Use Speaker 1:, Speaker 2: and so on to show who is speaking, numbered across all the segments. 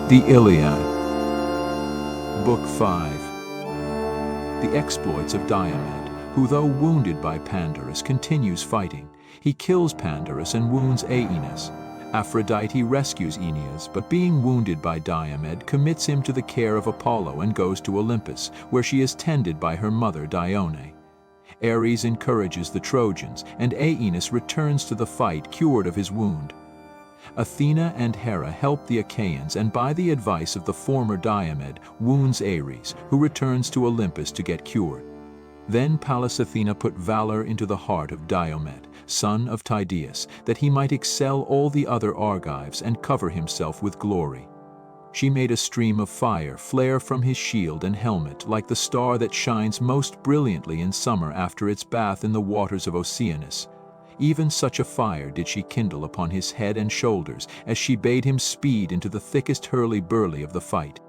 Speaker 1: The Iliad. Book 5. The exploits of Diomed, who though wounded by Pandarus continues fighting. He kills Pandarus and wounds Aeneas. Aphrodite rescues Aeneas, but being wounded by Diomed commits him to the care of Apollo and goes to Olympus, where she is tended by her mother Dione. Ares encourages the Trojans, and Aeneas returns to the fight cured of his wound. Athena and Hera help the Achaeans, and by the advice of the former Diomed, wounds Ares, who returns to Olympus to get cured. Then Pallas Athena put valor into the heart of Diomed, son of Tydeus, that he might excel all the other Argives and cover himself with glory. She made a stream of fire flare from his shield and helmet like the star that shines most brilliantly in summer after its bath in the waters of Oceanus. Even such a fire did she kindle upon his head and shoulders, as she bade him speed into the thickest hurly-burly of the fight.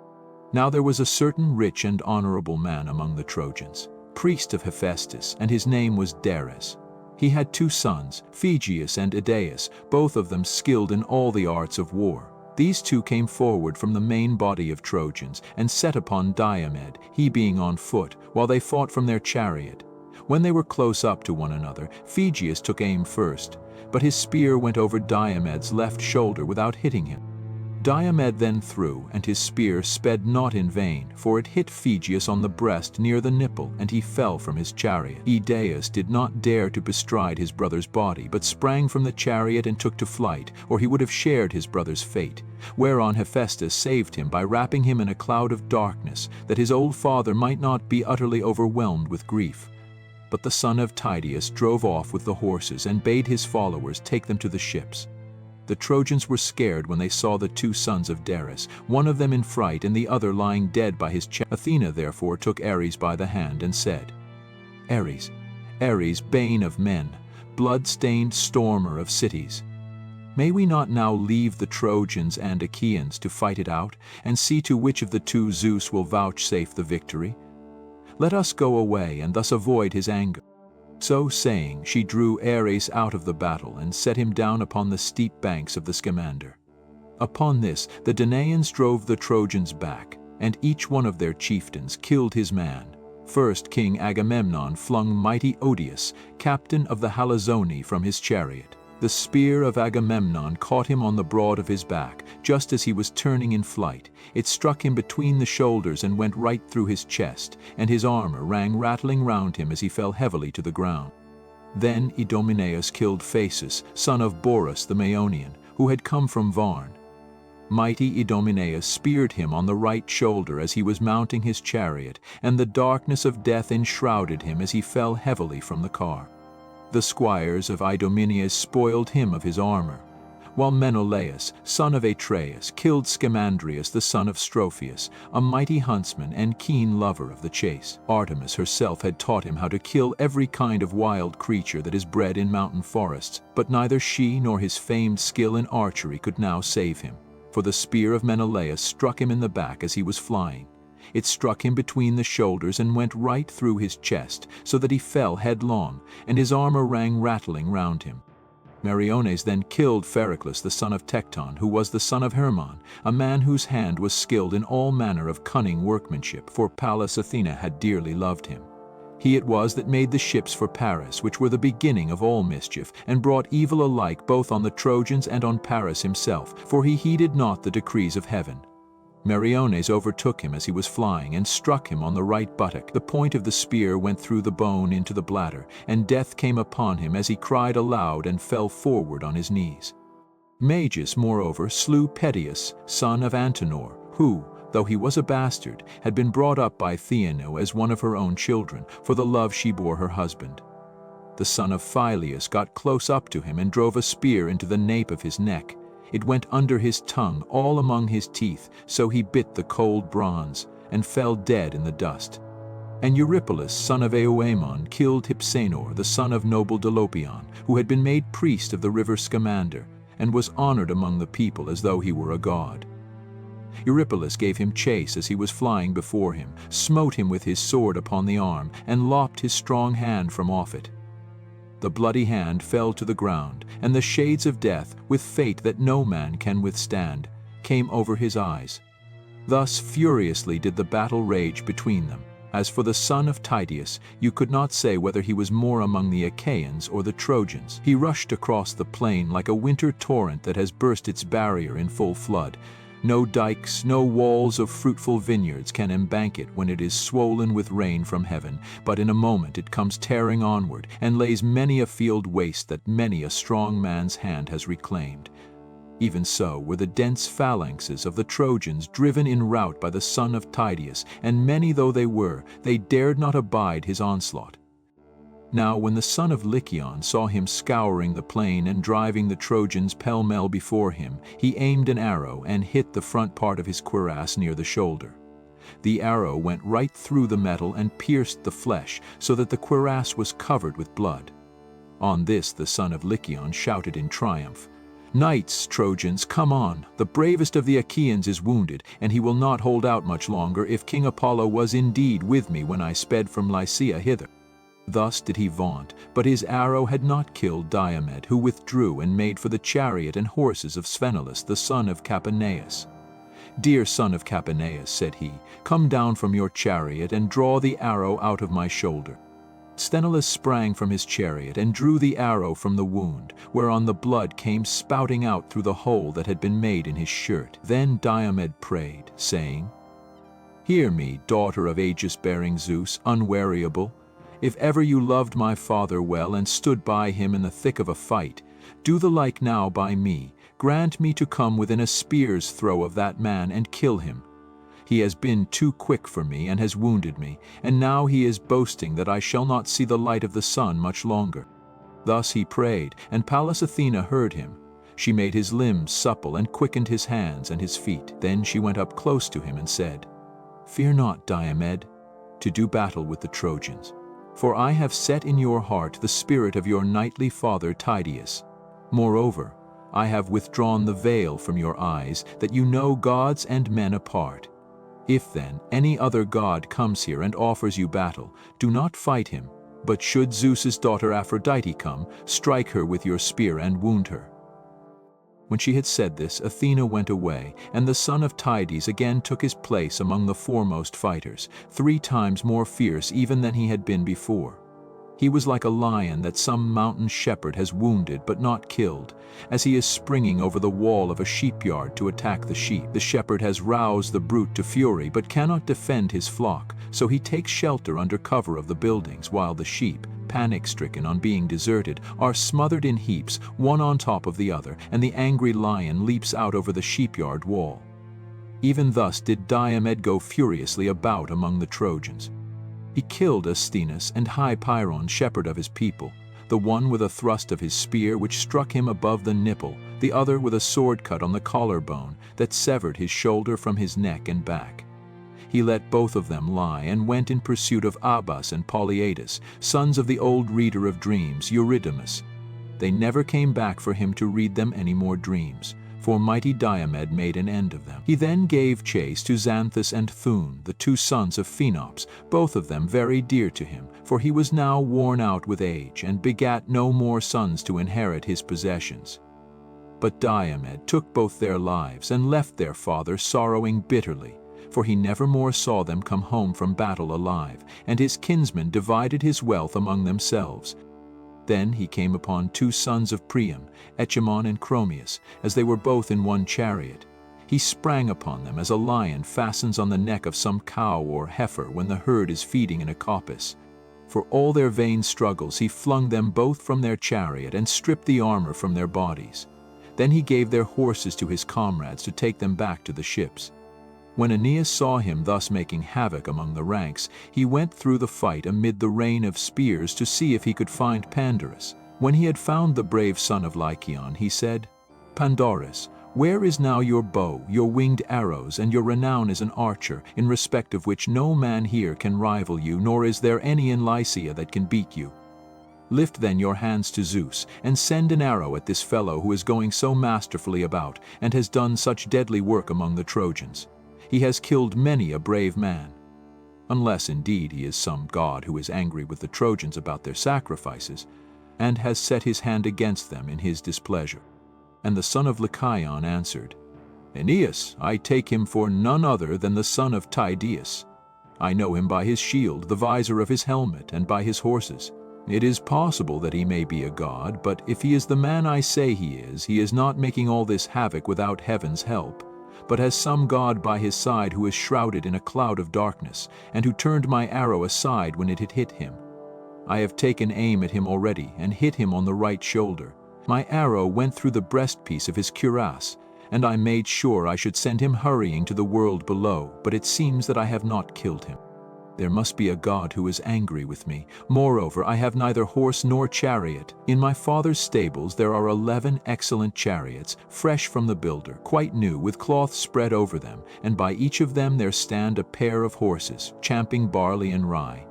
Speaker 1: Now there was a certain rich and honorable man among the Trojans, priest of Hephaestus, and his name was Dares. He had 2 sons, Phegeus and Idaeus, both of them skilled in all the arts of war. These 2 came forward from the main body of Trojans, and set upon Diomed, he being on foot, while they fought from their chariot. When they were close up to one another, Phegeus took aim first, but his spear went over Diomed's left shoulder without hitting him. Diomed then threw, and his spear sped not in vain, for it hit Phegeus on the breast near the nipple, and he fell from his chariot. Idaeus did not dare to bestride his brother's body, but sprang from the chariot and took to flight, or he would have shared his brother's fate, whereon Hephaestus saved him by wrapping him in a cloud of darkness, that his old father might not be utterly overwhelmed with grief. But the son of Tydeus drove off with the horses and bade his followers take them to the ships. The Trojans were scared when they saw the 2 sons of Dares, one of them in fright and the other lying dead by his chariot. Athena therefore took Ares by the hand and said, Ares, Ares, bane of men, blood-stained stormer of cities, may we not now leave the Trojans and Achaeans to fight it out, and see to which of the 2 Zeus will vouchsafe the victory? Let us go away and thus avoid his anger. So saying, she drew Ares out of the battle and set him down upon the steep banks of the Scamander. Upon this the Danaans drove the Trojans back, and each one of their chieftains killed his man. First King Agamemnon flung mighty Odius, captain of the Halizoni, from his chariot. The spear of Agamemnon caught him on the broad of his back, just as he was turning in flight. It struck him between the shoulders and went right through his chest, and his armor rang rattling round him as he fell heavily to the ground. Then Idomeneus killed Phasis, son of Borus the Maeonian, who had come from Varn. Mighty Idomeneus speared him on the right shoulder as he was mounting his chariot, and the darkness of death enshrouded him as he fell heavily from the car. The squires of Idomeneus spoiled him of his armor, while Menelaus, son of Atreus, killed Scamandrius the son of Strophius, a mighty huntsman and keen lover of the chase. Artemis herself had taught him how to kill every kind of wild creature that is bred in mountain forests, but neither she nor his famed skill in archery could now save him, for the spear of Menelaus struck him in the back as he was flying. It struck him between the shoulders and went right through his chest, so that he fell headlong, and his armor rang rattling round him. Meriones then killed Pheroclus the son of Tecton, who was the son of Hermon, a man whose hand was skilled in all manner of cunning workmanship, for Pallas Athena had dearly loved him. He it was that made the ships for Paris, which were the beginning of all mischief, and brought evil alike both on the Trojans and on Paris himself, for he heeded not the decrees of heaven. Meriones overtook him as he was flying and struck him on the right buttock. The point of the spear went through the bone into the bladder, and death came upon him as he cried aloud and fell forward on his knees. Magus, moreover, slew Pedaeus, son of Antenor, who, though he was a bastard, had been brought up by Theano as one of her own children, for the love she bore her husband. The son of Phyleus got close up to him and drove a spear into the nape of his neck. It went under his tongue, all among his teeth, so he bit the cold bronze, and fell dead in the dust. And Eurypylus, son of Euaemon, killed Hypsenor, the son of noble Dolopion, who had been made priest of the river Scamander, and was honored among the people as though he were a god. Eurypylus gave him chase as he was flying before him, smote him with his sword upon the arm, and lopped his strong hand from off it. The bloody hand fell to the ground, and the shades of death, with fate that no man can withstand, came over his eyes. Thus furiously did the battle rage between them. As for the son of Tydeus, you could not say whether he was more among the Achaeans or the Trojans. He rushed across the plain like a winter torrent that has burst its barrier in full flood. No dikes, no walls of fruitful vineyards can embank it when it is swollen with rain from heaven, but in a moment it comes tearing onward, and lays many a field waste that many a strong man's hand has reclaimed. Even so were the dense phalanxes of the Trojans driven in rout by the son of Tydeus, and many though they were, they dared not abide his onslaught. Now when the son of Lycaon saw him scouring the plain and driving the Trojans pell-mell before him, he aimed an arrow and hit the front part of his cuirass near the shoulder. The arrow went right through the metal and pierced the flesh, so that the cuirass was covered with blood. On this the son of Lycaon shouted in triumph, "Knights, Trojans, come on! The bravest of the Achaeans is wounded, and he will not hold out much longer if King Apollo was indeed with me when I sped from Lycia hither." Thus did he vaunt, but his arrow had not killed Diomed, who withdrew and made for the chariot and horses of Sthenelus, the son of Capaneus. "Dear son of Capaneus," said he, "come down from your chariot and draw the arrow out of my shoulder." Sthenelus sprang from his chariot and drew the arrow from the wound, whereon the blood came spouting out through the hole that had been made in his shirt. Then Diomed prayed, saying, "Hear me, daughter of aegis-bearing Zeus, unweariable. If ever you loved my father well and stood by him in the thick of a fight, do the like now by me. Grant me to come within a spear's throw of that man and kill him. He has been too quick for me and has wounded me, and now he is boasting that I shall not see the light of the sun much longer." Thus he prayed, and Pallas Athena heard him. She made his limbs supple and quickened his hands and his feet. Then she went up close to him and said, "Fear not, Diomed, to do battle with the Trojans, for I have set in your heart the spirit of your knightly father Tydeus. Moreover, I have withdrawn the veil from your eyes, that you know gods and men apart. If then any other god comes here and offers you battle, do not fight him, but should Zeus's daughter Aphrodite come, strike her with your spear and wound her." When she had said this, Athena went away, and the son of Tydeus again took his place among the foremost fighters, 3 times more fierce even than he had been before. He was like a lion that some mountain shepherd has wounded but not killed. As he is springing over the wall of a sheepyard to attack the sheep, the shepherd has roused the brute to fury but cannot defend his flock, so he takes shelter under cover of the buildings, while the sheep, panic-stricken on being deserted, are smothered in heaps, one on top of the other, and the angry lion leaps out over the sheepyard wall. Even thus did Diomed go furiously about among the Trojans. He killed Astinus and Hypeiron, shepherd of his people, the one with a thrust of his spear which struck him above the nipple, the other with a sword cut on the collarbone that severed his shoulder from his neck and back. He let both of them lie and went in pursuit of Abas and Polyidus, sons of the old reader of dreams, Eurydamas. They never came back for him to read them any more dreams, for mighty Diomed made an end of them. He then gave chase to Xanthus and Thun, the 2 sons of Phaenops, both of them very dear to him, for he was now worn out with age, and begat no more sons to inherit his possessions. But Diomed took both their lives and left their father sorrowing bitterly, for he never more saw them come home from battle alive, and his kinsmen divided his wealth among themselves. Then he came upon 2 sons of Priam, Echemon and Chromius, as they were both in one chariot. He sprang upon them as a lion fastens on the neck of some cow or heifer when the herd is feeding in a coppice. For all their vain struggles he flung them both from their chariot and stripped the armor from their bodies. Then he gave their horses to his comrades to take them back to the ships. When Aeneas saw him thus making havoc among the ranks, he went through the fight amid the rain of spears to see if he could find Pandarus. When he had found the brave son of Lycaon, he said, "Pandarus, where is now your bow, your winged arrows, and your renown as an archer, in respect of which no man here can rival you, nor is there any in Lycia that can beat you? Lift then your hands to Zeus, and send an arrow at this fellow who is going so masterfully about, and has done such deadly work among the Trojans. He has killed many a brave man. Unless indeed he is some god who is angry with the Trojans about their sacrifices, and has set his hand against them in his displeasure." And the son of Lycaon answered, "Aeneas, I take him for none other than the son of Tydeus. I know him by his shield, the visor of his helmet, and by his horses. It is possible that he may be a god, but if he is the man I say he is not making all this havoc without heaven's help, but has some god by his side who is shrouded in a cloud of darkness, and who turned my arrow aside when it had hit him. I have taken aim at him already, and hit him on the right shoulder. My arrow went through the breastpiece of his cuirass, and I made sure I should send him hurrying to the world below, but it seems that I have not killed him. There must be a god who is angry with me. Moreover, I have neither horse nor chariot. In my father's stables there are 11 excellent chariots, fresh from the builder, quite new, with cloth spread over them, and by each of them there stand a pair of horses, champing barley and rye.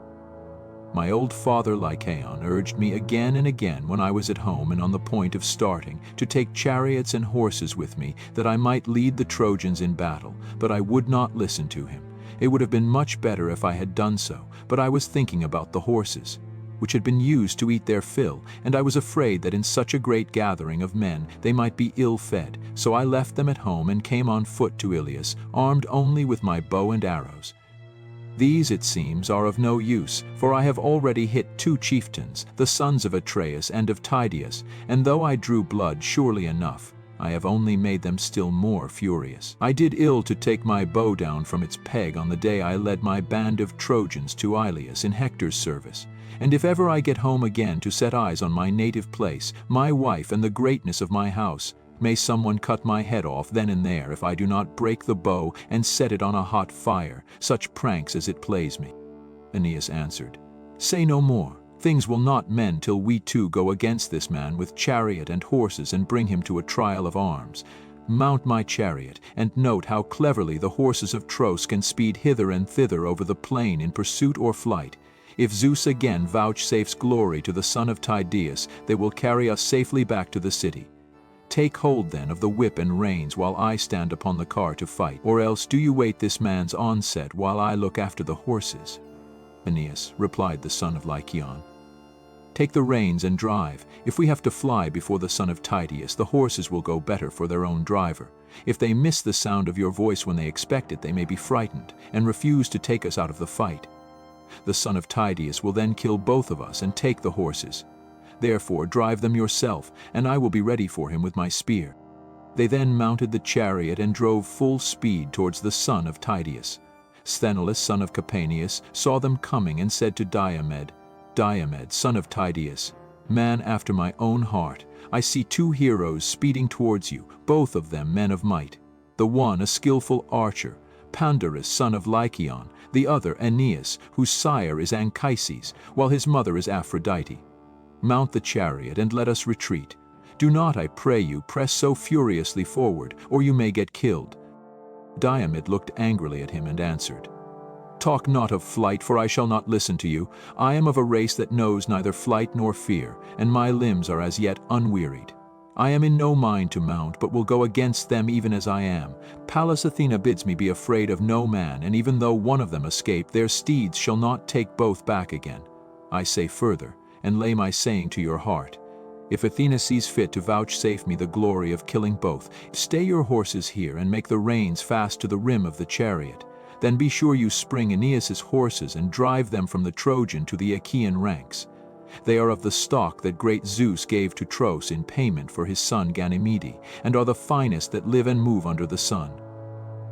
Speaker 1: My old father Lycaon urged me again and again when I was at home and on the point of starting, to take chariots and horses with me, that I might lead the Trojans in battle, but I would not listen to him. It would have been much better if I had done so, but I was thinking about the horses, which had been used to eat their fill, and I was afraid that in such a great gathering of men they might be ill-fed, so I left them at home and came on foot to Iliad, armed only with my bow and arrows. These, it seems, are of no use, for I have already hit 2 chieftains, the sons of Atreus and of Tydeus, and though I drew blood surely enough, I have only made them still more furious. I did ill to take my bow down from its peg on the day I led my band of Trojans to Iliad in Hector's service, and if ever I get home again to set eyes on my native place, my wife and the greatness of my house, may someone cut my head off then and there if I do not break the bow and set it on a hot fire, such pranks as it plays me." Aeneas answered, "Say no more. Things will not mend till we too go against this man with chariot and horses and bring him to a trial of arms. Mount my chariot, and note how cleverly the horses of Tros can speed hither and thither over the plain in pursuit or flight. If Zeus again vouchsafes glory to the son of Tydeus, they will carry us safely back to the city. Take hold then of the whip and reins while I stand upon the car to fight, or else do you wait this man's onset while I look after the horses." "Aeneas," replied the son of Lycaon, "take the reins and drive. If we have to fly before the son of Tydeus, the horses will go better for their own driver. If they miss the sound of your voice when they expect it, they may be frightened and refuse to take us out of the fight. The son of Tydeus will then kill both of us and take the horses. Therefore drive them yourself, and I will be ready for him with my spear." They then mounted the chariot and drove full speed towards the son of Tydeus. Sthenelus, son of Capaneus, saw them coming and said to Diomed, "Diomed, son of Tydeus, man after my own heart, I see 2 heroes speeding towards you, both of them men of might. The one a skillful archer, Pandarus, son of Lycaon, the other Aeneas, whose sire is Anchises, while his mother is Aphrodite. Mount the chariot and let us retreat. Do not, I pray you, press so furiously forward, or you may get killed." Diomed looked angrily at him and answered, "Talk not of flight, for I shall not listen to you. I am of a race that knows neither flight nor fear, and my limbs are as yet unwearied. I am in no mind to mount, but will go against them even as I am. Pallas Athena bids me be afraid of no man, and even though one of them escape, their steeds shall not take both back again. I say further, and lay my saying to your heart, if Athena sees fit to vouchsafe me the glory of killing both, stay your horses here and make the reins fast to the rim of the chariot. Then be sure you spring Aeneas's horses and drive them from the Trojan to the Achaean ranks. They are of the stock that great Zeus gave to Tros in payment for his son Ganymede, and are the finest that live and move under the sun.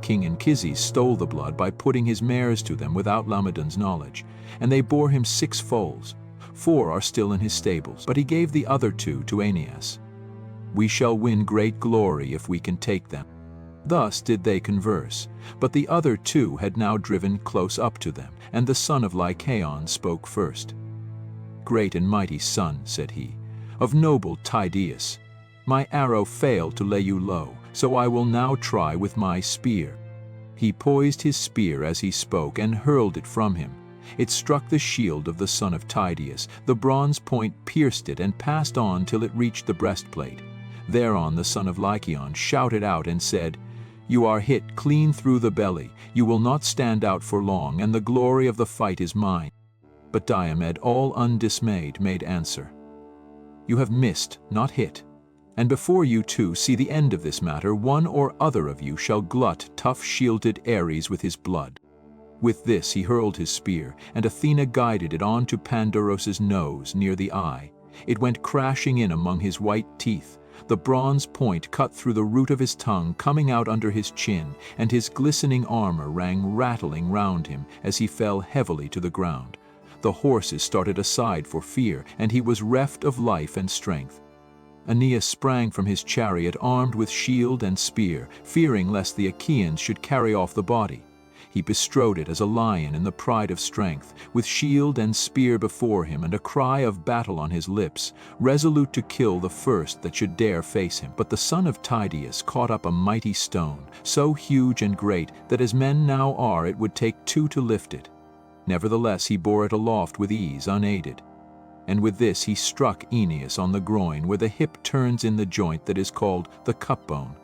Speaker 1: King Anchises stole the blood by putting his mares to them without Laomedon's knowledge, and they bore him 6 foals. 4 are still in his stables, but he gave the other 2 to Aeneas. We shall win great glory if we can take them." Thus did they converse, but the other 2 had now driven close up to them, and the son of Lycaon spoke first. "Great and mighty son," said he, "of noble Tydeus, my arrow failed to lay you low, so I will now try with my spear." He poised his spear as he spoke and hurled it from him. It struck the shield of the son of Tydeus. The bronze point pierced it and passed on till it reached the breastplate. Thereon the son of Lycaon shouted out and said, "You are hit clean through the belly. You will not stand out for long, and the glory of the fight is mine." But Diomed, all undismayed, made answer, "You have missed, not hit. And before you two see the end of this matter, one or other of you shall glut tough-shielded Ares with his blood." With this he hurled his spear, and Athena guided it on to Pandoros's nose near the eye. It went crashing in among his white teeth. The bronze point cut through the root of his tongue, coming out under his chin, and his glistening armor rang rattling round him as he fell heavily to the ground. The horses started aside for fear, and he was reft of life and strength. Aeneas sprang from his chariot armed with shield and spear, fearing lest the Achaeans should carry off the body. He bestrode it as a lion in the pride of strength, with shield and spear before him and a cry of battle on his lips, resolute to kill the first that should dare face him. But the son of Tydeus caught up a mighty stone, so huge and great that as men now are it would take two to lift it. Nevertheless he bore it aloft with ease, unaided. And with this he struck Aeneas on the groin, where the hip turns in the joint that is called the cup bone.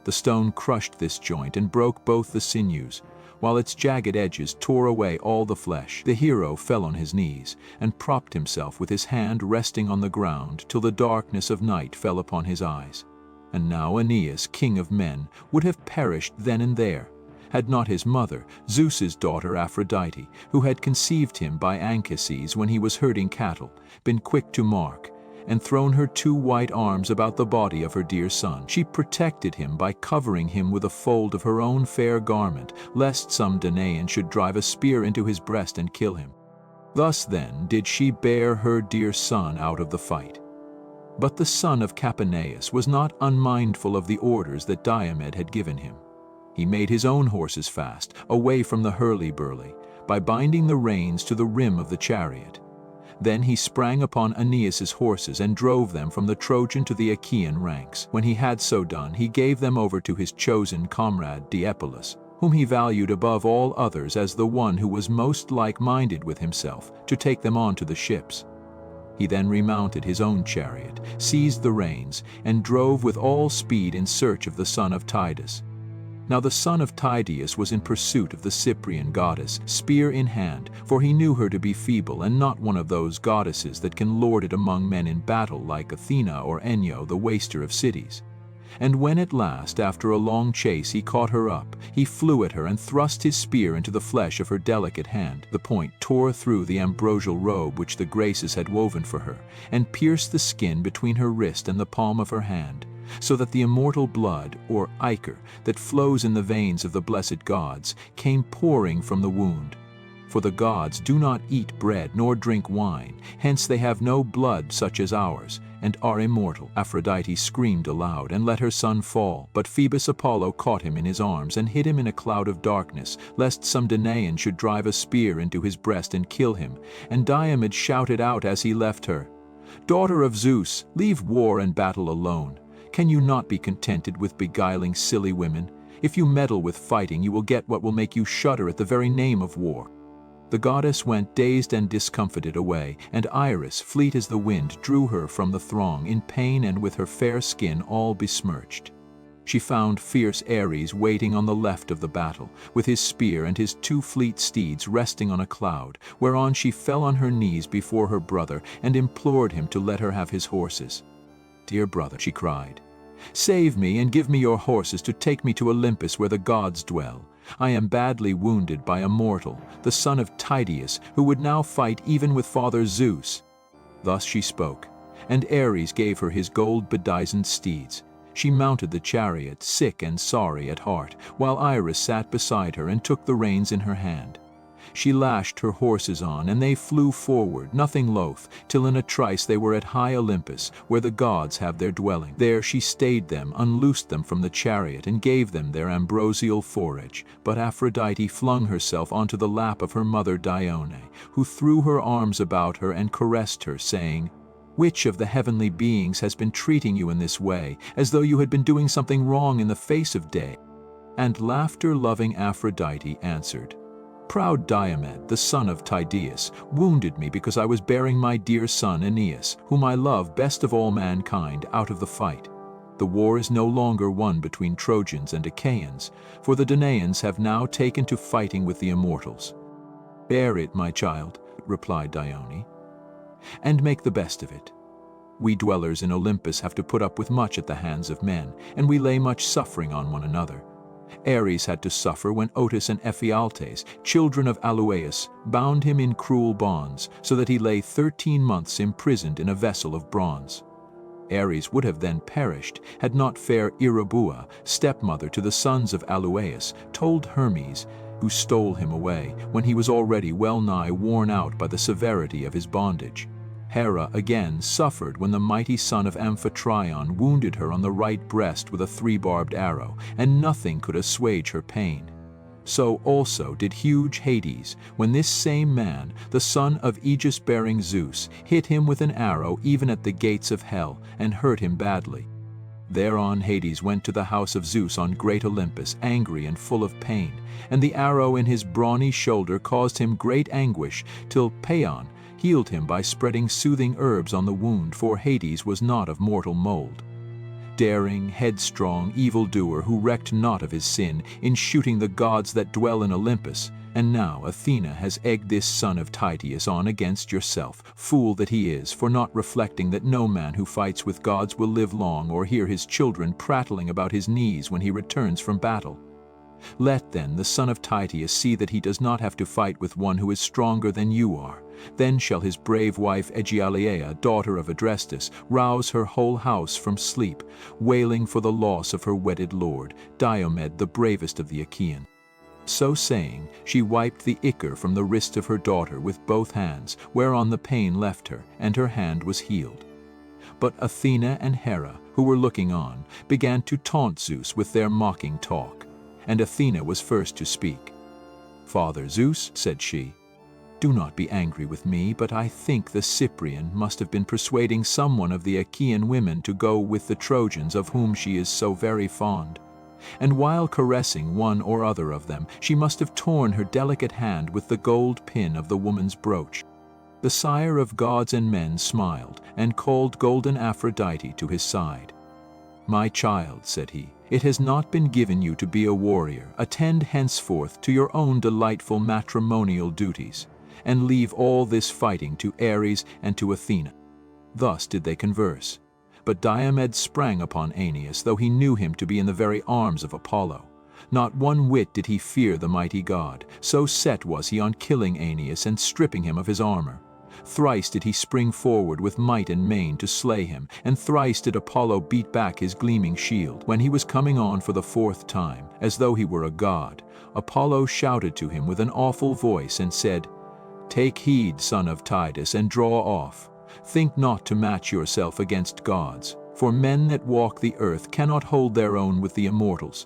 Speaker 1: The stone crushed this joint and broke both the sinews, while its jagged edges tore away all the flesh. The hero fell on his knees, and propped himself with his hand resting on the ground, till the darkness of night fell upon his eyes. And now Aeneas, king of men, would have perished then and there, had not his mother, Zeus's daughter Aphrodite, who had conceived him by Anchises when he was herding cattle, been quick to mark, and thrown her two white arms about the body of her dear son. She protected him by covering him with a fold of her own fair garment, lest some Danaan should drive a spear into his breast and kill him. Thus then did she bear her dear son out of the fight. But the son of Capaneus was not unmindful of the orders that Diomed had given him. He made his own horses fast, away from the hurly-burly, by binding the reins to the rim of the chariot. Then he sprang upon Aeneas's horses and drove them from the Trojan to the Achaean ranks. When he had so done, he gave them over to his chosen comrade Deipolus, whom he valued above all others as the one who was most like-minded with himself, to take them on to the ships. He then remounted his own chariot, seized the reins, and drove with all speed in search of the son of Tydeus. Now the son of Tydeus was in pursuit of the Cyprian goddess, spear in hand, for he knew her to be feeble and not one of those goddesses that can lord it among men in battle like Athena or Enyo, the waster of cities. And when at last, after a long chase, he caught her up, he flew at her and thrust his spear into the flesh of her delicate hand. The point tore through the ambrosial robe which the Graces had woven for her, and pierced the skin between her wrist and the palm of her hand, so that the immortal blood, or ichor, that flows in the veins of the blessed gods, came pouring from the wound. For the gods do not eat bread nor drink wine, hence they have no blood such as ours, and are immortal. Aphrodite screamed aloud and let her son fall, but Phoebus Apollo caught him in his arms and hid him in a cloud of darkness, lest some Danaan should drive a spear into his breast and kill him. And Diomed shouted out as he left her, "Daughter of Zeus, leave war and battle alone. Can you not be contented with beguiling silly women? If you meddle with fighting, you will get what will make you shudder at the very name of war." The goddess went dazed and discomfited away, and Iris, fleet as the wind, drew her from the throng in pain and with her fair skin all besmirched. She found fierce Ares waiting on the left of the battle, with his spear and his two fleet steeds resting on a cloud, whereon she fell on her knees before her brother and implored him to let her have his horses. "Dear brother," she cried, "save me and give me your horses to take me to Olympus where the gods dwell. I am badly wounded by a mortal, the son of Tydeus, who would now fight even with Father Zeus." Thus she spoke, and Ares gave her his gold-bedizened steeds. She mounted the chariot, sick and sorry at heart, while Iris sat beside her and took the reins in her hand. She lashed her horses on, and they flew forward, nothing loath, till in a trice they were at high Olympus, where the gods have their dwelling. There she stayed them, unloosed them from the chariot, and gave them their ambrosial forage. But Aphrodite flung herself onto the lap of her mother Dione, who threw her arms about her and caressed her, saying, "Which of the heavenly beings has been treating you in this way, as though you had been doing something wrong in the face of day?" And laughter-loving Aphrodite answered, "Proud Diomed, the son of Tydeus, wounded me because I was bearing my dear son Aeneas, whom I love best of all mankind, out of the fight. The war is no longer one between Trojans and Achaeans, for the Danaans have now taken to fighting with the immortals." "Bear it, my child," replied Dione, "and make the best of it. We dwellers in Olympus have to put up with much at the hands of men, and we lay much suffering on one another. Ares had to suffer when Otus and Ephialtes, children of Alueus, bound him in cruel bonds, so that he lay 13 months imprisoned in a vessel of bronze. Ares would have then perished had not fair Erebua, stepmother to the sons of Alueus, told Hermes, who stole him away when he was already well nigh worn out by the severity of his bondage. Hera again suffered when the mighty son of Amphitryon wounded her on the right breast with a 3-barbed arrow, and nothing could assuage her pain. So also did huge Hades, when this same man, the son of Aegis-bearing Zeus, hit him with an arrow even at the gates of hell, and hurt him badly. Thereon Hades went to the house of Zeus on great Olympus, angry and full of pain, and the arrow in his brawny shoulder caused him great anguish, till Paeon healed him by spreading soothing herbs on the wound, for Hades was not of mortal mold. Daring, headstrong, evildoer who recked not of his sin in shooting the gods that dwell in Olympus, and now Athena has egged this son of Tydeus on against yourself, fool that he is, for not reflecting that no man who fights with gods will live long or hear his children prattling about his knees when he returns from battle. Let then the son of Tydeus see that he does not have to fight with one who is stronger than you are. Then shall his brave wife Aegialeia, daughter of Adrestus, rouse her whole house from sleep, wailing for the loss of her wedded lord, Diomed, the bravest of the Achaeans. So saying, she wiped the ichor from the wrist of her daughter with both hands, whereon the pain left her, and her hand was healed. But Athena and Hera, who were looking on, began to taunt Zeus with their mocking talk. And Athena was first to speak. "Father Zeus," said she, "do not be angry with me, but I think the Cyprian must have been persuading someone of the Achaean women to go with the Trojans, of whom she is so very fond. And while caressing one or other of them, she must have torn her delicate hand with the gold pin of the woman's brooch." The sire of gods and men smiled, and called golden Aphrodite to his side. "My child," said he, "it has not been given you to be a warrior. Attend henceforth to your own delightful matrimonial duties, and leave all this fighting to Ares and to Athena." Thus did they converse. But Diomed sprang upon Aeneas, though he knew him to be in the very arms of Apollo. Not one whit did he fear the mighty god, so set was he on killing Aeneas and stripping him of his armor. Thrice did he spring forward with might and main to slay him, and thrice did Apollo beat back his gleaming shield. When he was coming on for the 4th time, as though he were a god, Apollo shouted to him with an awful voice and said, "Take heed, son of Tydeus, and draw off. Think not to match yourself against gods, for men that walk the earth cannot hold their own with the immortals."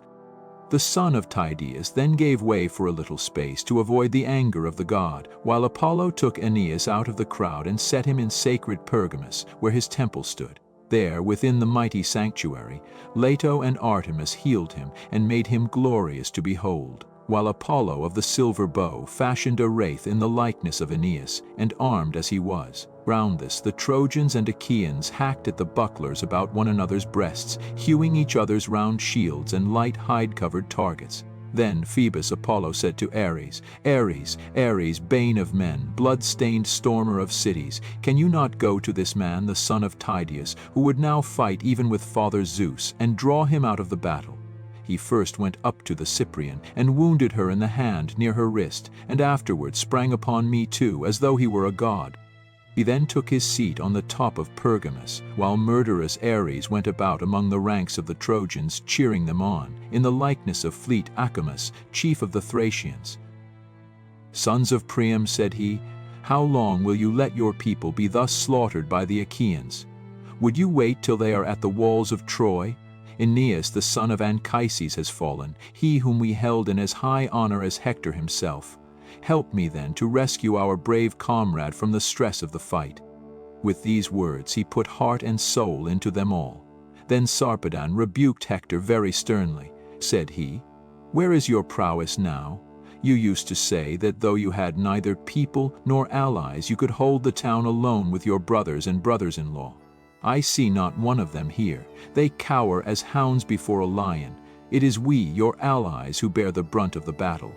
Speaker 1: The son of Tydeus then gave way for a little space to avoid the anger of the god, while Apollo took Aeneas out of the crowd and set him in sacred Pergamus, where his temple stood. There, within the mighty sanctuary, Leto and Artemis healed him and made him glorious to behold, while Apollo of the silver bow fashioned a wraith in the likeness of Aeneas, and armed as he was. Round this the Trojans and Achaeans hacked at the bucklers about one another's breasts, hewing each other's round shields and light hide-covered targets. Then Phoebus Apollo said to Ares, "Ares, Ares, bane of men, blood-stained stormer of cities, can you not go to this man, the son of Tydeus, who would now fight even with Father Zeus, and draw him out of the battle?" He first went up to the Cyprian, and wounded her in the hand near her wrist, and afterwards sprang upon me too, as though he were a god. He then took his seat on the top of Pergamus, while murderous Ares went about among the ranks of the Trojans, cheering them on, in the likeness of fleet Acamas, chief of the Thracians. "Sons of Priam," said he, "how long will you let your people be thus slaughtered by the Achaeans? Would you wait till they are at the walls of Troy? Aeneas, the son of Anchises, has fallen, he whom we held in as high honor as Hector himself. Help me then to rescue our brave comrade from the stress of the fight." With these words he put heart and soul into them all. Then Sarpedon rebuked Hector very sternly. Said he, "Where is your prowess now? You used to say that though you had neither people nor allies, you could hold the town alone with your brothers and brothers-in-law. I see not one of them here. They cower as hounds before a lion. It is we, your allies, who bear the brunt of the battle.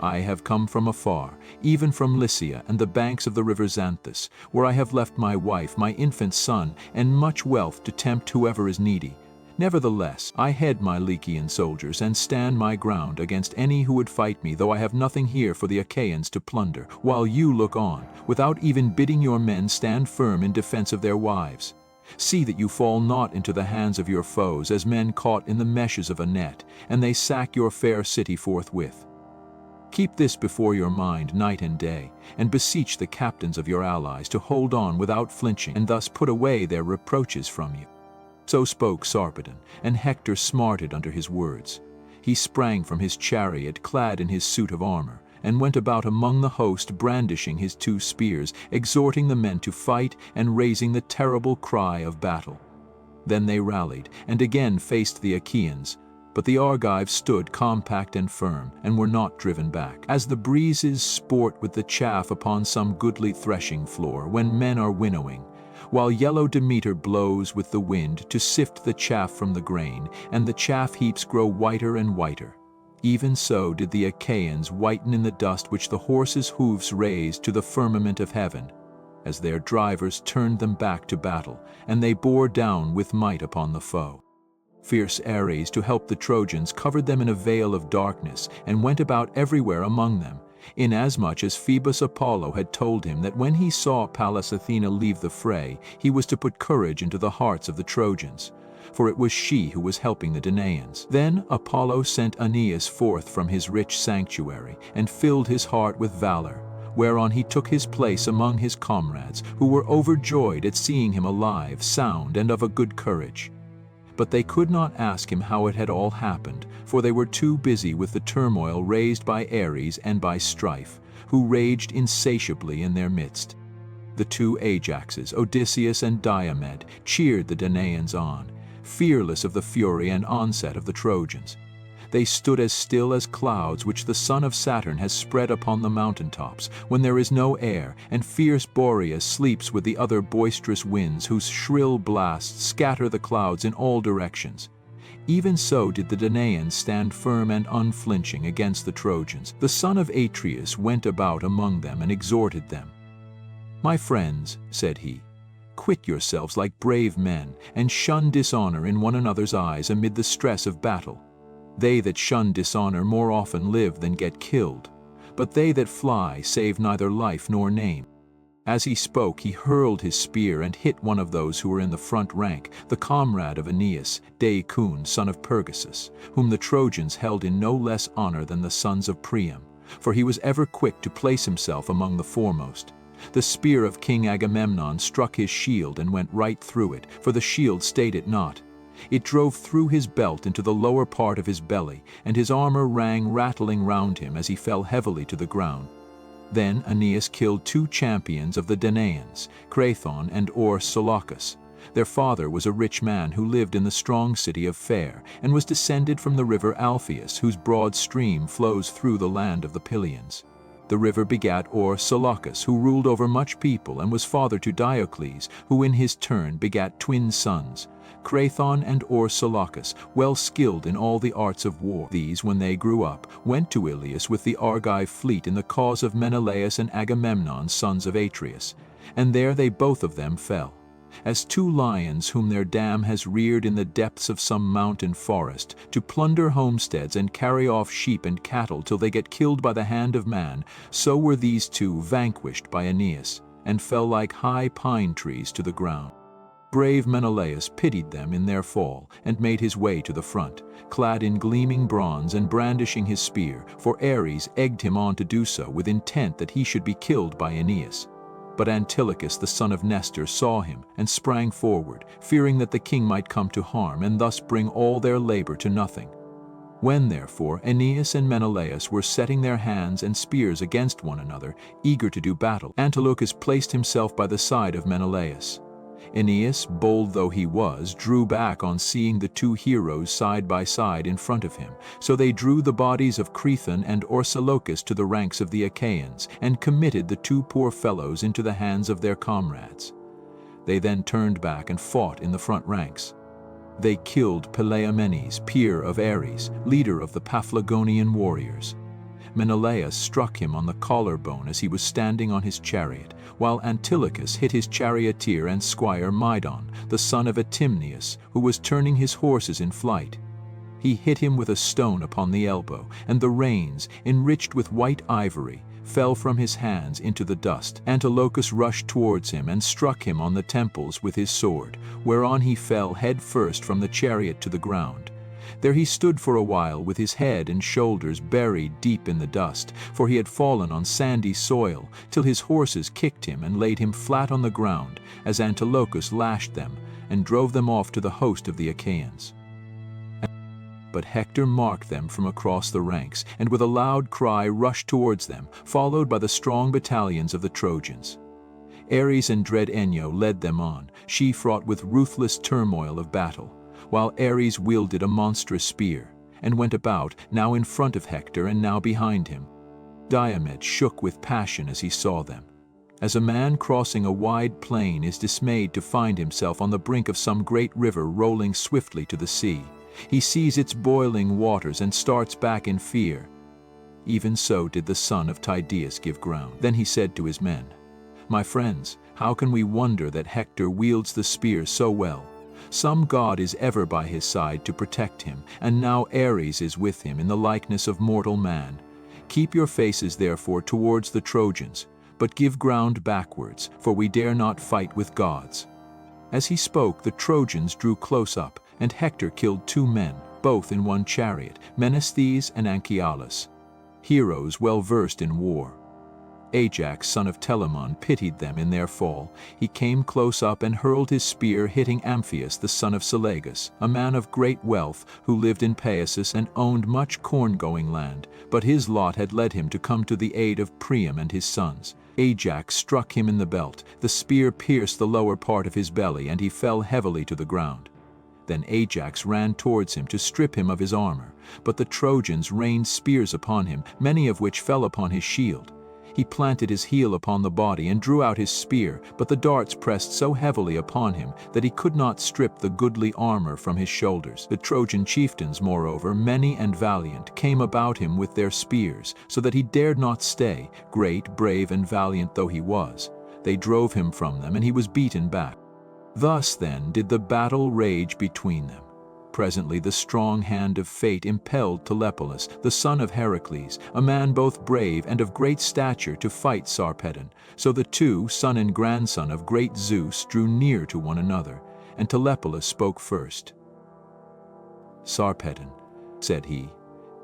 Speaker 1: I have come from afar, even from Lycia and the banks of the river Xanthus, where I have left my wife, my infant son, and much wealth to tempt whoever is needy. Nevertheless, I head my Lycian soldiers and stand my ground against any who would fight me, though I have nothing here for the Achaeans to plunder, while you look on, without even bidding your men stand firm in defense of their wives. See that you fall not into the hands of your foes as men caught in the meshes of a net, and they sack your fair city forthwith. Keep this before your mind night and day, and beseech the captains of your allies to hold on without flinching, and thus put away their reproaches from you." So spoke Sarpedon, and Hector smarted under his words. He sprang from his chariot clad in his suit of armor, and went about among the host brandishing his 2 spears, exhorting the men to fight and raising the terrible cry of battle. Then they rallied, and again faced the Achaeans, but the Argives stood compact and firm, and were not driven back. As the breezes sport with the chaff upon some goodly threshing floor when men are winnowing, while yellow Demeter blows with the wind to sift the chaff from the grain, and the chaff heaps grow whiter and whiter. Even so did the Achaeans whiten in the dust which the horses' hoofs raised to the firmament of heaven, as their drivers turned them back to battle, and they bore down with might upon the foe. Fierce Ares, to help the Trojans, covered them in a veil of darkness, and went about everywhere among them, inasmuch as Phoebus Apollo had told him that when he saw Pallas Athena leave the fray, he was to put courage into the hearts of the Trojans, for it was she who was helping the Danaans. Then Apollo sent Aeneas forth from his rich sanctuary, and filled his heart with valor, whereon he took his place among his comrades, who were overjoyed at seeing him alive, sound, and of a good courage. But they could not ask him how it had all happened, for they were too busy with the turmoil raised by Ares and by Strife, who raged insatiably in their midst. The 2 Ajaxes, Odysseus and Diomed, cheered the Danaans on, fearless of the fury and onset of the Trojans. They stood as still as clouds which the son of Saturn has spread upon the mountain-tops, when there is no air, and fierce Boreas sleeps with the other boisterous winds whose shrill blasts scatter the clouds in all directions. Even so did the Danaans stand firm and unflinching against the Trojans. The son of Atreus went about among them and exhorted them. "My friends," said he, "quit yourselves like brave men, and shun dishonor in one another's eyes amid the stress of battle. They that shun dishonor more often live than get killed, but they that fly save neither life nor name." As he spoke, he hurled his spear and hit one of those who were in the front rank, the comrade of Aeneas, Deicon, son of Pergasus, whom the Trojans held in no less honor than the sons of Priam, for he was ever quick to place himself among the foremost. The spear of King Agamemnon struck his shield and went right through it, for the shield stayed it not. It drove through his belt into the lower part of his belly, and his armor rang rattling round him as he fell heavily to the ground. Then Aeneas killed 2 champions of the Danaans, Crathon and Solochus. Their father was a rich man who lived in the strong city of Fair, and was descended from the river Alpheus, whose broad stream flows through the land of the Pylians. The river begat Solochus, who ruled over much people and was father to Diocles, who in his turn begat twin sons, Crathon and Solochus, well skilled in all the arts of war. These, when they grew up, went to Iliad with the Argive fleet in the cause of Menelaus and Agamemnon, sons of Atreus, and there they both of them fell, as 2 lions whom their dam has reared in the depths of some mountain forest, to plunder homesteads and carry off sheep and cattle till they get killed by the hand of man, so were these 2 vanquished by Aeneas, and fell like high pine trees to the ground. Brave Menelaus pitied them in their fall, and made his way to the front, clad in gleaming bronze and brandishing his spear, for Ares egged him on to do so with intent that he should be killed by Aeneas. But Antilochus the son of Nestor saw him, and sprang forward, fearing that the king might come to harm, and thus bring all their labor to nothing. When, therefore, Aeneas and Menelaus were setting their hands and spears against one another, eager to do battle, Antilochus placed himself by the side of Menelaus. Aeneas, bold though he was, drew back on seeing the 2 heroes side by side in front of him. So they drew the bodies of Crathon and Solochus to the ranks of the Achaeans, and committed the 2 poor fellows into the hands of their comrades. They then turned back and fought in the front ranks. They killed Peleiomenes, peer of Ares, leader of the Paphlagonian warriors. Menelaus struck him on the collarbone as he was standing on his chariot, while Antilochus hit his charioteer and squire Medon, the son of Atimneus, who was turning his horses in flight. He hit him with a stone upon the elbow, and the reins, enriched with white ivory, fell from his hands into the dust. Antilochus rushed towards him and struck him on the temples with his sword, whereon he fell head first from the chariot to the ground. There he stood for a while with his head and shoulders buried deep in the dust, for he had fallen on sandy soil, till his horses kicked him and laid him flat on the ground, as Antilochus lashed them, and drove them off to the host of the Achaeans. But Hector marked them from across the ranks, and with a loud cry rushed towards them, followed by the strong battalions of the Trojans. Ares and dread Enyo led them on, she fraught with ruthless turmoil of battle, while Ares wielded a monstrous spear, and went about, now in front of Hector and now behind him. Diomed shook with passion as he saw them. As a man crossing a wide plain is dismayed to find himself on the brink of some great river rolling swiftly to the sea, he sees its boiling waters and starts back in fear. Even so did the son of Tydeus give ground. Then he said to his men, "My friends, how can we wonder that Hector wields the spear so well? Some god is ever by his side to protect him, and now Ares is with him in the likeness of mortal man. Keep your faces therefore towards the Trojans, but give ground backwards, for we dare not fight with gods." As he spoke, the Trojans drew close up, and Hector killed 2 men, both in one chariot, Menesthes and Anchialus, heroes well versed in war. Ajax, son of Telamon, pitied them in their fall. He came close up and hurled his spear, hitting Amphius, the son of Selagus, a man of great wealth, who lived in Paesus and owned much corn-going land, but his lot had led him to come to the aid of Priam and his sons. Ajax struck him in the belt. The spear pierced the lower part of his belly, and he fell heavily to the ground. Then Ajax ran towards him to strip him of his armor, but the Trojans rained spears upon him, many of which fell upon his shield. He planted his heel upon the body and drew out his spear, but the darts pressed so heavily upon him that he could not strip the goodly armor from his shoulders. The Trojan chieftains, moreover, many and valiant, came about him with their spears, so that he dared not stay, great, brave, and valiant though he was. They drove him from them, and he was beaten back. Thus then did the battle rage between them. Presently the strong hand of fate impelled Tlepolemus, the son of Heracles, a man both brave and of great stature, to fight Sarpedon. So the two, son and grandson of great Zeus, drew near to one another, and Tlepolemus spoke first. "Sarpedon," said he,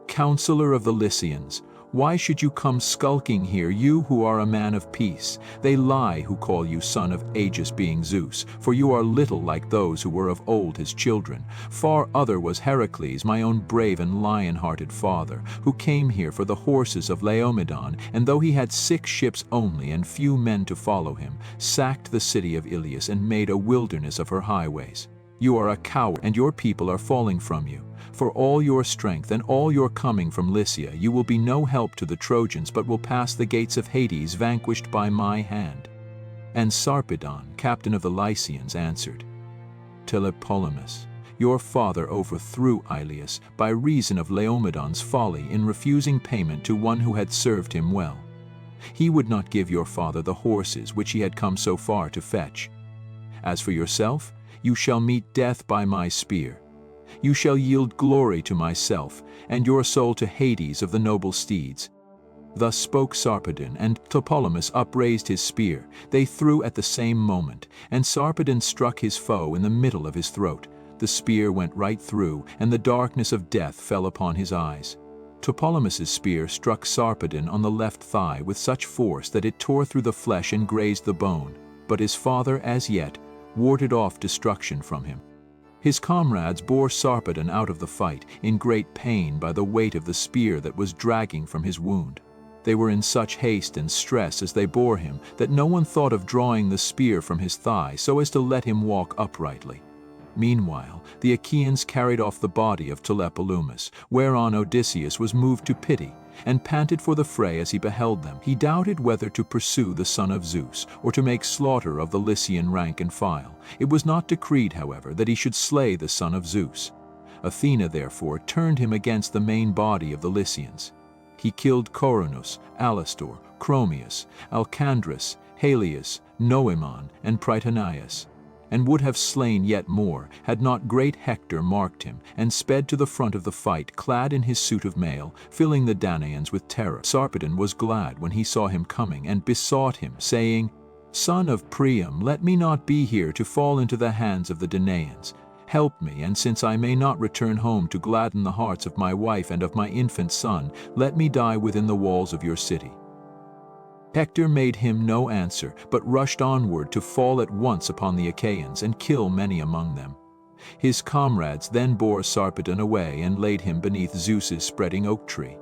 Speaker 1: "counselor of the Lycians, why should you come skulking here, you who are a man of peace? They lie who call you son of Aegis, being Zeus, for you are little like those who were of old his children. Far other was Heracles, my own brave and lion-hearted father, who came here for the horses of Laomedon, and though he had 6 ships only and few men to follow him, sacked the city of Iliad and made a wilderness of her highways. You are a coward, and your people are falling from you. For all your strength and all your coming from Lycia, you will be no help to the Trojans, but will pass the gates of Hades vanquished by my hand." And Sarpedon, captain of the Lycians, answered, "Tlepolemus, your father overthrew Iliad by reason of Laomedon's folly in refusing payment to one who had served him well. He would not give your father the horses which he had come so far to fetch. As for yourself, you shall meet death by my spear. You shall yield glory to myself, and your soul to Hades of the noble steeds." Thus spoke Sarpedon, and Tlepolemus upraised his spear. They threw at the same moment, and Sarpedon struck his foe in the middle of his throat. The spear went right through, and the darkness of death fell upon his eyes. Tlepolemus's spear struck Sarpedon on the left thigh with such force that it tore through the flesh and grazed the bone, but his father, as yet, warded off destruction from him. His comrades bore Sarpedon out of the fight, in great pain by the weight of the spear that was dragging from his wound. They were in such haste and stress as they bore him that no one thought of drawing the spear from his thigh so as to let him walk uprightly. Meanwhile, the Achaeans carried off the body of Tlepolemus, whereon Odysseus was moved to pity, and panted for the fray as he beheld them. He doubted whether to pursue the son of Zeus, or to make slaughter of the Lycian rank and file. It was not decreed, however, that he should slay the son of Zeus. Athena therefore turned him against the main body of the Lycians. He killed Coronus, Alastor, Chromius, Alcandrus, Halius, Noemon, and Prytanius, and would have slain yet more, had not great Hector marked him, and sped to the front of the fight, clad in his suit of mail, filling the Danaans with terror. Sarpedon was glad when he saw him coming, and besought him, saying, "Son of Priam, let me not be here to fall into the hands of the Danaans. Help me, and since I may not return home to gladden the hearts of my wife and of my infant son, let me die within the walls of your city." Hector made him no answer, but rushed onward to fall at once upon the Achaeans and kill many among them. His comrades then bore Sarpedon away and laid him beneath Zeus's spreading oak tree.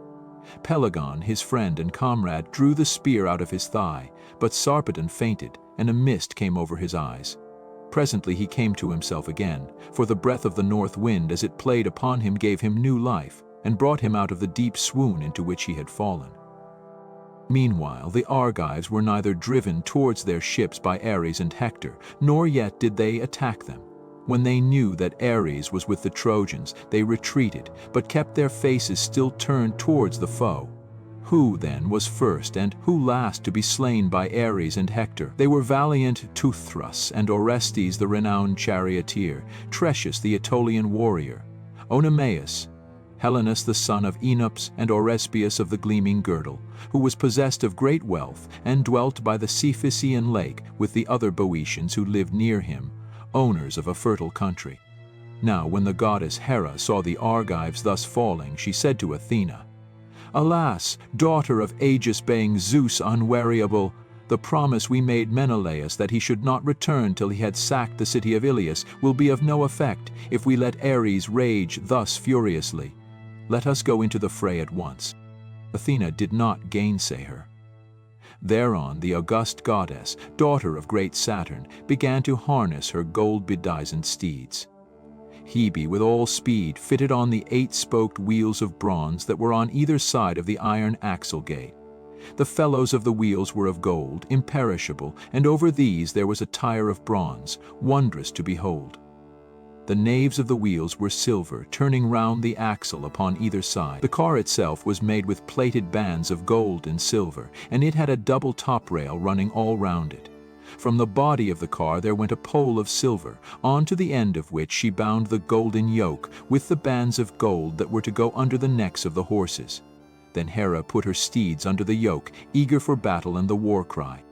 Speaker 1: Pelagon, his friend and comrade, drew the spear out of his thigh, but Sarpedon fainted, and a mist came over his eyes. Presently he came to himself again, for the breath of the north wind as it played upon him gave him new life, and brought him out of the deep swoon into which he had fallen. Meanwhile the Argives were neither driven towards their ships by Ares and Hector, nor yet did they attack them. When they knew that Ares was with the Trojans, they retreated, but kept their faces still turned towards the foe. Who, then, was first and who last to be slain by Ares and Hector? They were valiant Teuthras and Orestes the renowned charioteer, Tresius the Aetolian warrior, Oenomaus, Helenus the son of Enops, and Orespius of the gleaming girdle, who was possessed of great wealth and dwelt by the Cephisian lake with the other Boeotians who lived near him, owners of a fertile country. Now when the goddess Hera saw the Argives thus falling, she said to Athena, "Alas, daughter of aegis-baying Zeus unweariable, the promise we made Menelaus that he should not return till he had sacked the city of Ilias will be of no effect if we let Ares rage thus furiously. Let us go into the fray at once." Athena did not gainsay her. Thereon the august goddess, daughter of great Saturn, began to harness her gold-bedizened steeds. Hebe with all speed fitted on the 8-spoked wheels of bronze that were on either side of the iron axle gate. The felloes of the wheels were of gold, imperishable, and over these there was a tire of bronze, wondrous to behold. The naves of the wheels were silver, turning round the axle upon either side. The car itself was made with plated bands of gold and silver, and it had a double top rail running all round it. From the body of the car there went a pole of silver, on to the end of which she bound the golden yoke with the bands of gold that were to go under the necks of the horses. Then Hera put her steeds under the yoke, eager for battle and the war cry.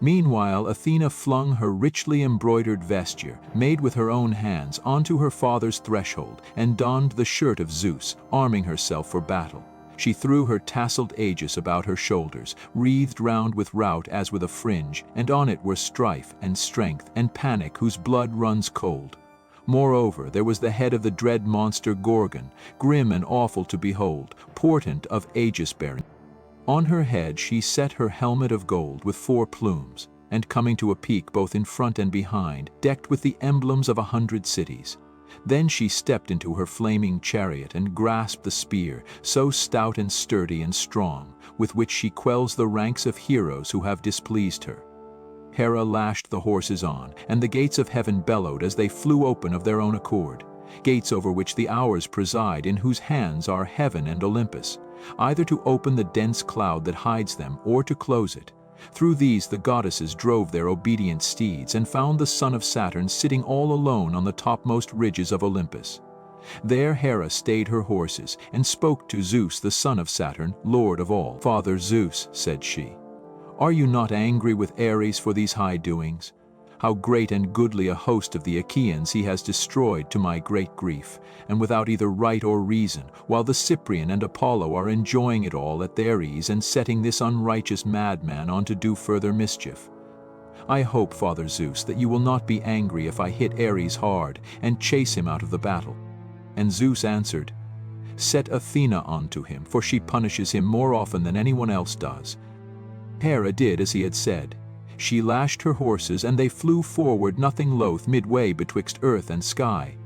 Speaker 1: Meanwhile Athena flung her richly embroidered vesture, made with her own hands, onto her father's threshold, and donned the shirt of Zeus, arming herself for battle. She threw her tasseled aegis about her shoulders, wreathed round with rout as with a fringe, and on it were strife and strength and panic whose blood runs cold. Moreover, there was the head of the dread monster Gorgon, grim and awful to behold, portent of aegis-bearing. On her head she set her helmet of gold with 4 plumes, and coming to a peak both in front and behind, decked with the emblems of 100 cities. Then she stepped into her flaming chariot and grasped the spear, so stout and sturdy and strong, with which she quells the ranks of heroes who have displeased her. Hera lashed the horses on, and the gates of heaven bellowed as they flew open of their own accord, gates over which the Hours preside, in whose hands are heaven and Olympus, either to open the dense cloud that hides them or to close it. Through these the goddesses drove their obedient steeds, and found the son of Saturn sitting all alone on the topmost ridges of Olympus. There Hera stayed her horses, and spoke to Zeus the son of Saturn, lord of all. "Father Zeus," said she, "are you not angry with Ares for these high doings? How great and goodly a host of the Achaeans he has destroyed to my great grief, and without either right or reason, while the Cyprian and Apollo are enjoying it all at their ease and setting this unrighteous madman on to do further mischief. I hope, Father Zeus, that you will not be angry if I hit Ares hard and chase him out of the battle." And Zeus answered, "Set Athena onto him, for she punishes him more often than anyone else does." Hera did as he had said. She lashed her horses, and they flew forward nothing loath midway betwixt earth and sky.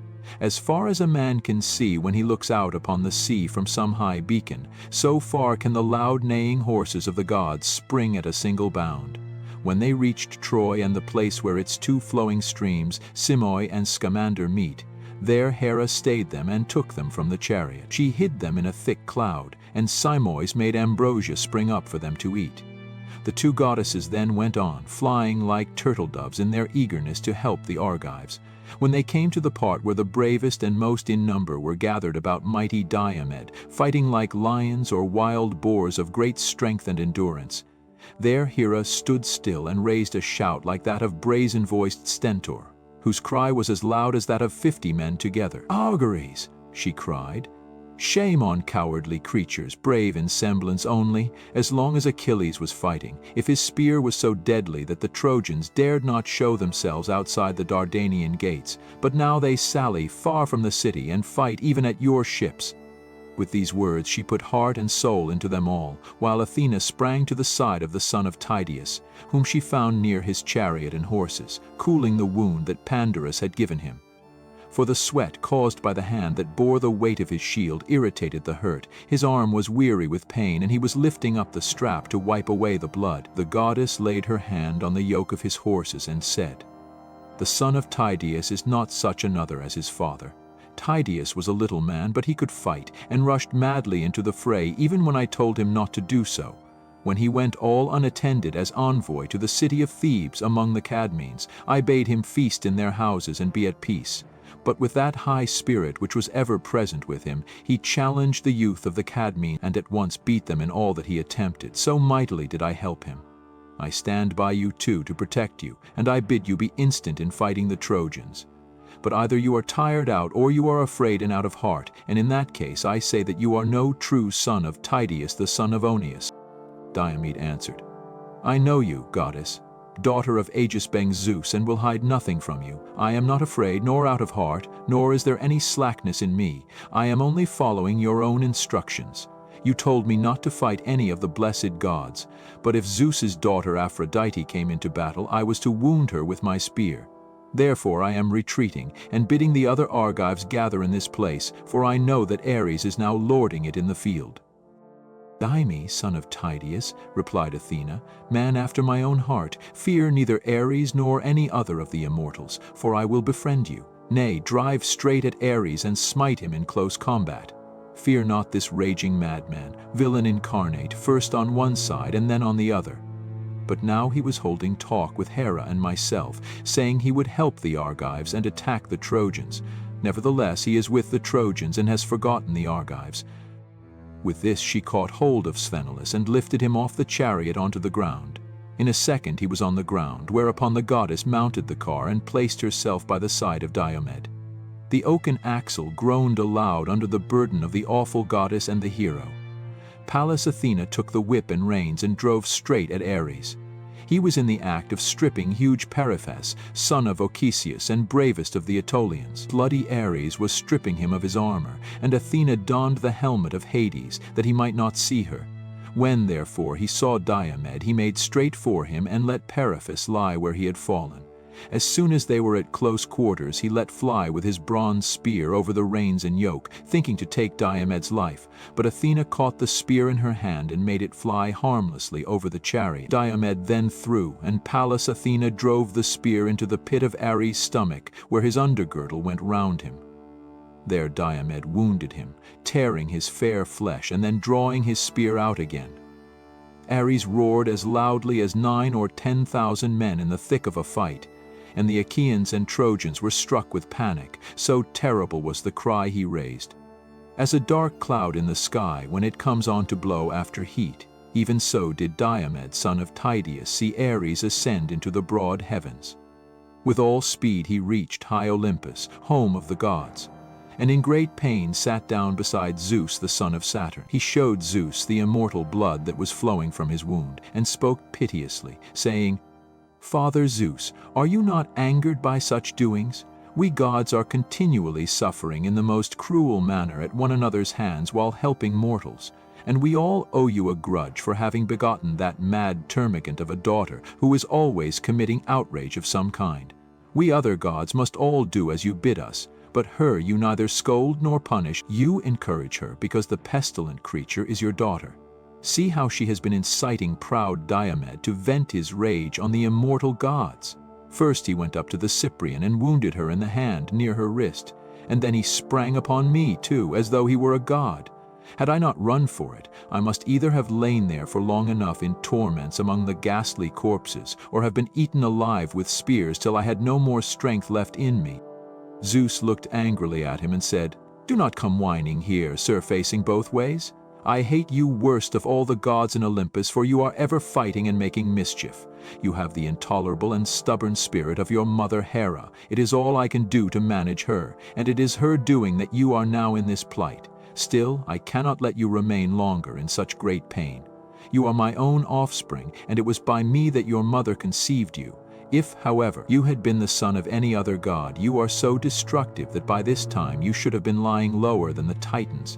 Speaker 1: As far as a man can see when he looks out upon the sea from some high beacon, so far can the loud neighing horses of the gods spring at a single bound. When they reached Troy and the place where its 2 flowing streams, Simois and Scamander, meet, There Hera stayed them and took them from the chariot. She hid them in a thick cloud, and Simois made ambrosia spring up for them to eat. The two goddesses then went on, flying like turtle doves in their eagerness to help the Argives. When they came to the part where the bravest and most in number were gathered about mighty Diomed, fighting like lions or wild boars of great strength and endurance, there Hera stood still and raised a shout like that of brazen-voiced Stentor, whose cry was as loud as that of 50 men together. "Auguries!" she cried. "Shame on cowardly creatures, brave in semblance only, as long as Achilles was fighting, if his spear was so deadly that the Trojans dared not show themselves outside the Dardanian gates, but now they sally far from the city and fight even at your ships." With these words she put heart and soul into them all, while Athena sprang to the side of the son of Tydeus, whom she found near his chariot and horses, cooling the wound that Pandarus had given him. For the sweat caused by the hand that bore the weight of his shield irritated the hurt. His arm was weary with pain, and he was lifting up the strap to wipe away the blood. The goddess laid her hand on the yoke of his horses and said, "The son of Tydeus is not such another as his father. Tydeus was a little man, but he could fight, and rushed madly into the fray even when I told him not to do so. When he went all unattended as envoy to the city of Thebes among the Cadmeans, I bade him feast in their houses and be at peace. But with that high spirit which was ever present with him, he challenged the youth of the Cadmeans and at once beat them in all that he attempted. So mightily did I help him. I stand by you too to protect you, and I bid you be instant in fighting the Trojans. But either you are tired out or you are afraid and out of heart, and in that case I say that you are no true son of Tydeus the son of Oeneus." Diomed answered, "I know you, goddess, daughter of Aegis-bearing Zeus, and will hide nothing from you. I am not afraid nor out of heart, nor is there any slackness in me. I am only following your own instructions. You told me not to fight any of the blessed gods, but if Zeus's daughter Aphrodite came into battle, I was to wound her with my spear. Therefore I am retreating, and bidding the other Argives gather in this place, for I know that Ares is now lording it in the field." "Diomed, son of Tydeus," replied Athena, "man after my own heart, fear neither Ares nor any other of the immortals, for I will befriend you. Nay, drive straight at Ares and smite him in close combat. Fear not this raging madman, villain incarnate, first on one side and then on the other." But now he was holding talk with Hera and myself, saying he would help the Argives and attack the Trojans. Nevertheless, he is with the Trojans and has forgotten the Argives. With this she caught hold of Sthenelus and lifted him off the chariot onto the ground. In a second he was on the ground, whereupon the goddess mounted the car and placed herself by the side of Diomed. The oaken axle groaned aloud under the burden of the awful goddess and the hero. Pallas Athena took the whip and reins and drove straight at Ares. He was in the act of stripping huge Periphas, son of Ochesius and bravest of the Aetolians. Bloody Ares was stripping him of his armor, and Athena donned the helmet of Hades, that he might not see her. When, therefore, he saw Diomed, he made straight for him and let Periphas lie where he had fallen. As soon as they were at close quarters, he let fly with his bronze spear over the reins and yoke, thinking to take Diomed's life. But Athena caught the spear in her hand and made it fly harmlessly over the chariot. Diomed then threw, and Pallas Athena drove the spear into the pit of Ares' stomach, where his undergirdle went round him. There Diomed wounded him, tearing his fair flesh and then drawing his spear out again. Ares roared as loudly as 9,000 or 10,000 men in the thick of a fight, and the Achaeans and Trojans were struck with panic, so terrible was the cry he raised. As a dark cloud in the sky when it comes on to blow after heat, even so did Diomed, son of Tydeus, see Ares ascend into the broad heavens. With all speed he reached high Olympus, home of the gods, and in great pain sat down beside Zeus the son of Saturn. He showed Zeus the immortal blood that was flowing from his wound, and spoke piteously, saying, "Father Zeus, are you not angered by such doings? We gods are continually suffering in the most cruel manner at one another's hands while helping mortals, and we all owe you a grudge for having begotten that mad termagant of a daughter who is always committing outrage of some kind. We other gods must all do as you bid us, but her you neither scold nor punish. You encourage her because the pestilent creature is your daughter. See how she has been inciting proud Diomed to vent his rage on the immortal gods. First he went up to the Cyprian and wounded her in the hand near her wrist, and then he sprang upon me too, as though he were a god. Had I not run for it, I must either have lain there for long enough in torments among the ghastly corpses, or have been eaten alive with spears till I had no more strength left in me. Zeus looked angrily at him and said, "Do not come whining here, surfacing both ways. I hate you worst of all the gods in Olympus, for you are ever fighting and making mischief. You have the intolerable and stubborn spirit of your mother Hera. It is all I can do to manage her, and it is her doing that you are now in this plight. Still, I cannot let you remain longer in such great pain. You are my own offspring, and it was by me that your mother conceived you. If, however, you had been the son of any other god, you are so destructive that by this time you should have been lying lower than the Titans."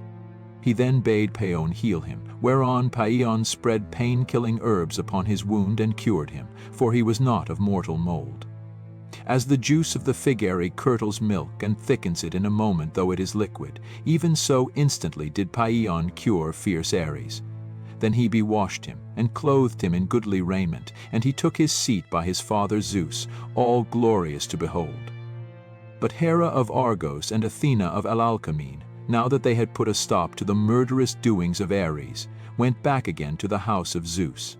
Speaker 1: He then bade Paeon heal him, whereon Paeon spread pain-killing herbs upon his wound and cured him, for he was not of mortal mold. As the juice of the figary curdles milk and thickens it in a moment though it is liquid, even so instantly did Paeon cure fierce Ares. Then he bewashed him, and clothed him in goodly raiment, and he took his seat by his father Zeus, all glorious to behold. But Hera of Argos and Athena of Alalcomene, now that they had put a stop to the murderous doings of Ares, went back again to the house of Zeus.